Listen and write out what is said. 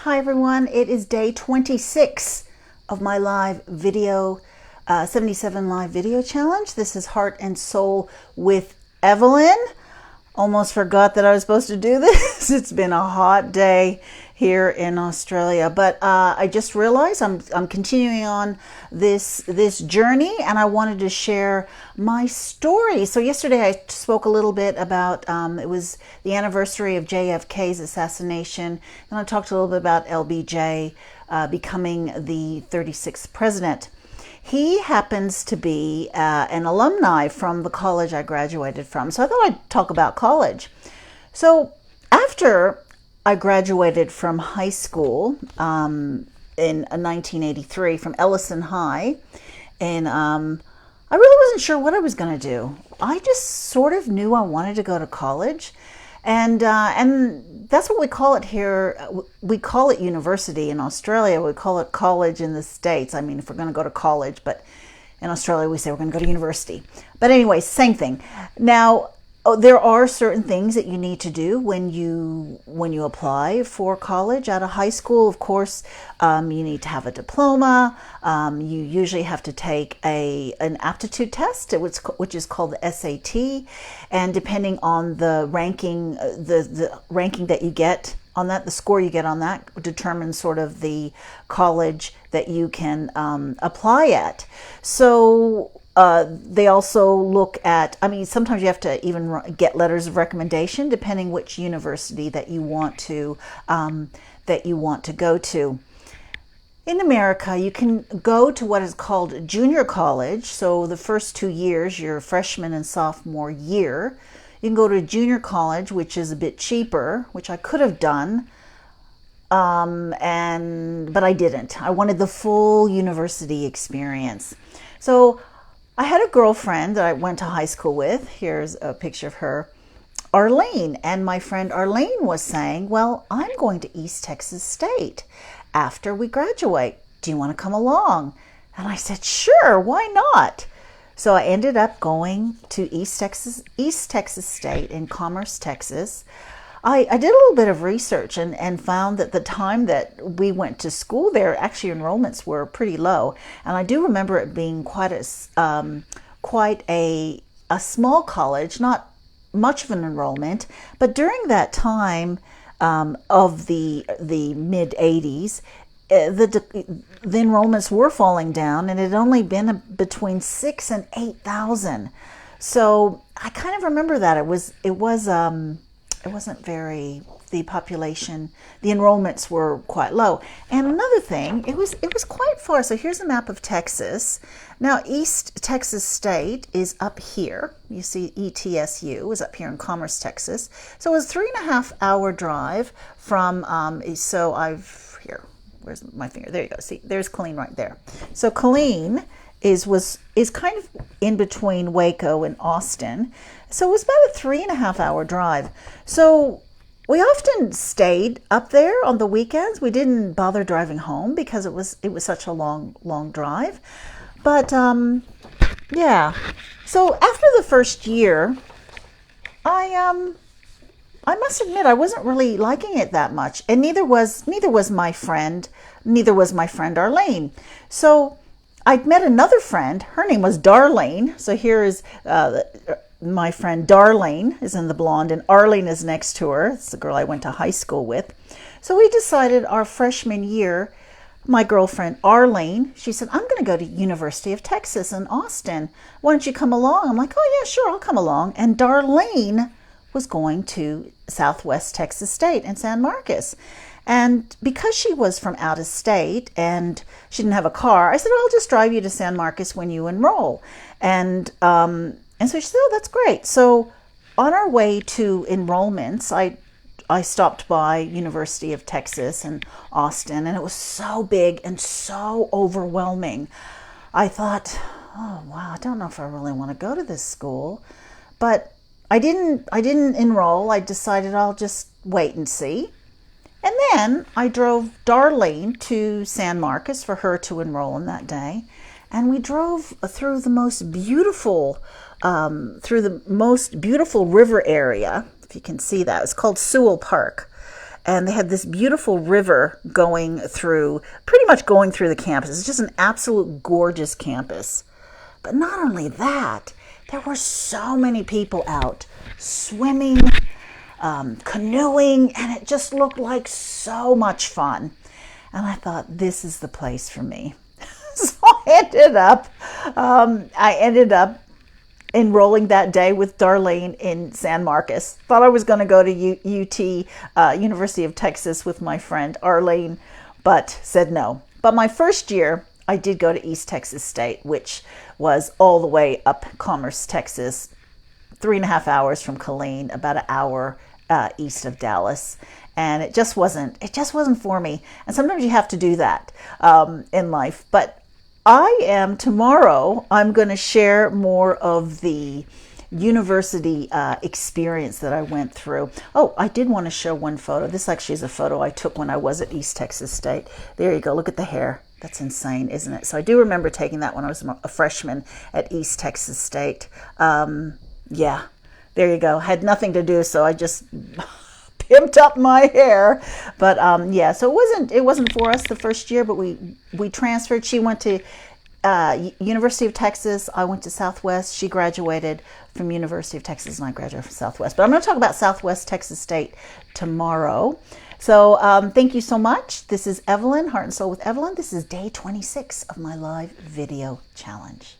Hi everyone, it is day 26 of my live video, 77 live video challenge. This is Heart and Soul with Evelyn. Almost forgot that I was supposed to do this. It's been a hot day here in Australia, but I just realized I'm continuing on this journey, and I wanted to share my story. So yesterday I spoke a little bit about it was the anniversary of JFK's assassination, and I talked a little bit about LBJ becoming the 36th president. He happens to be an alumni from the college I graduated from. So I thought I'd talk about college. So after I graduated from high school in 1983 from Ellison High, and I really wasn't sure what I was going to do. I just sort of knew I wanted to go to college. And that's what we call it here. We call it university in Australia. We call it college in the States. I mean, if we're going to go to college, but in Australia we say we're going to go to university. But anyway, same thing. Now, there are certain things that you need to do when you apply for college out of high school. Of course, you need to have a diploma. You usually have to take an aptitude test, which is called the SAT, and depending on the ranking, the ranking that you get on that, the score you get on that determines sort of the college that you can apply at. So they also look at, I mean, sometimes you have to even get letters of recommendation depending which university that you want to go to. In America, you can go to what is called junior college. So the first 2 years, your freshman and sophomore year, you can go to junior college, which is a bit cheaper, which I could have done. But I didn't. I wanted the full university experience. So I had a girlfriend that I went to high school with. Here's a picture of her, Arlene. And my friend Arlene was saying, well, I'm going to East Texas State after we graduate. Do you want to come along? And I said, sure, why not? So I ended up going to East Texas State in Commerce, Texas. I did a little bit of research and found that the time that we went to school there, actually enrollments were pretty low. And I do remember it being quite a small college, not much of an enrollment. But during that time of the mid 80s, the enrollments were falling down, and it had only been between 6,000 and 8,000. So I kind of remember that it wasn't very, the population, the enrollments were quite low. And another thing, it was quite far. So here's a map of Texas. Now, East Texas State is up here. You see ETSU is up here in Commerce, Texas. So it was a 3.5 hour drive from, where's my finger? There you go. See, there's Killeen right there. So Killeen is kind of in between Waco and Austin. So it was about a 3.5 hour drive. So we often stayed up there on the weekends. We didn't bother driving home because it was such a long drive. But yeah. So after the first year, I must admit I wasn't really liking it that much, and neither was my friend Arlene. So I'd met another friend. Her name was Darlene. So here is my friend Darlene is in the blonde, and Arlene is next to her. It's the girl I went to high school with. So we decided our freshman year, my girlfriend Arlene, she said, I'm going to go to University of Texas in Austin. Why don't you come along? I'm like, oh yeah, sure, I'll come along. And Darlene was going to Southwest Texas State in San Marcos. And because she was from out of state and she didn't have a car, I said, I'll just drive you to San Marcos when you enroll. And so she said, oh, that's great. So on our way to enrollments, I stopped by University of Texas in Austin, and it was so big and so overwhelming. I thought, oh, wow, I don't know if I really want to go to this school. But I didn't enroll. I decided I'll just wait and see. And then I drove Darlene to San Marcos for her to enroll in that day. And we drove through the most beautiful river area, if you can see that. It's called Sewell Park. and they had this beautiful river going through, pretty much going through the campus. It's just an absolute gorgeous campus. But not only that, there were so many people out swimming, canoeing, and it just looked like so much fun. And I thought, this is the place for me. So I ended up enrolling that day with Darlene in San Marcos. Thought I was going to go to UT, University of Texas, with my friend Arlene, but said no. But my first year, I did go to East Texas State, which was all the way up Commerce, Texas, 3.5 hours from Killeen, about an hour east of Dallas. And it just wasn't for me. And sometimes you have to do that in life. But tomorrow, I'm going to share more of the university experience that I went through. Oh, I did want to show one photo. This actually is a photo I took when I was at East Texas State. There you go. Look at the hair. That's insane, isn't it? So I do remember taking that when I was a freshman at East Texas State. Yeah, there you go. Had nothing to do, so I just pimped up my hair. But yeah, so it wasn't for us the first year, but we transferred. She went to University of Texas. I went to Southwest. She graduated from University of Texas, and I graduated from Southwest. But I'm going to talk about Southwest Texas State tomorrow. So thank you so much. This is Evelyn, Heart and Soul with Evelyn. This is day 26 of my live video challenge.